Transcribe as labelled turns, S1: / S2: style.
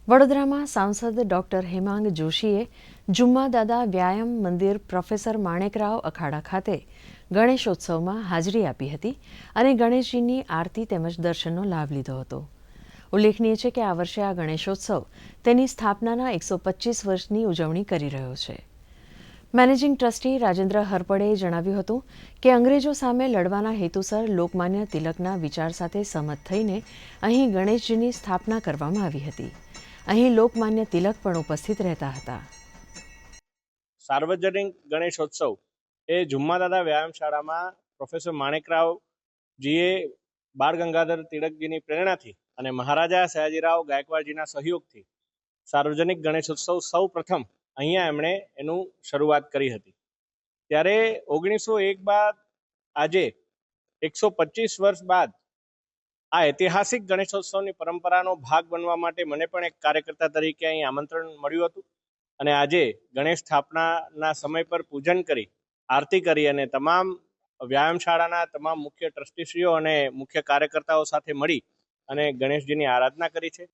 S1: વડોદરામાં સાંસદ ડોક્ટર હેમાંગ જોશીએ જુમ્મા દાદા વ્યાયામ મંદિર પ્રોફેસર માણેકરાવ અખાડા ખાતે ગણેશોત્સવમાં હાજરી આપી હતી અને ગણેશજીની આરતી તેમજ દર્શનનો લાભ લીધો હતો. ઉલ્લેખનીય છે કે આ વર્ષે આ ગણેશોત્સવ તેની સ્થાપનાના 125 વર્ષની ઉજવણી કરી રહ્યો છે. મેનેજિંગ ટ્રસ્ટી રાજેન્દ્ર હરપડેએ જણાવ્યું હતું કે અંગ્રેજો સામે લડવાના હેતુસર લોકમાન્ય તિલકના વિચાર સાથે સહમત થઈને અહીં ગણેશજીની સ્થાપના કરવામાં આવી હતી. અહીં લોકમાન્ય તિલક પણ ઉપસ્થિત રહેતા હતા.
S2: સાર્વજનિક ગણેશોત્સવ એ જુમ્મા દાદા વ્યાયામશાળામાં પ્રોફેસર માણેકરાવજીએ બાળ ગંગાધર તિલકજીની પ્રેરણાથી અને મહારાજા સયાજીરાવ ગાયકવાડજીના સહયોગથી સાર્વજનિક ગણેશોત્સવ સૌ પ્રથમ અહીંયા એમણે એનું શરૂઆત કરી હતી. ત્યારે 1901 બાદ આજે 125 વર્ષ બાદ આ ઐતિહાસિક ગણેશોત્સવની પરંપરાનો ભાગ બનવા માટે મને પણ એક કાર્યકર્તા તરીકે અહીં આમંત્રણ મળ્યું હતું અને આજે ગણેશ સ્થાપનાના સમય પર પૂજન કરી આરતી કરી અને તમામ વ્યાયામશાળાના તમામ મુખ્ય ટ્રસ્ટીશ્રીઓ અને મુખ્ય કાર્યકર્તાઓ સાથે મળી અને ગણેશજીની આરાધના કરી છે.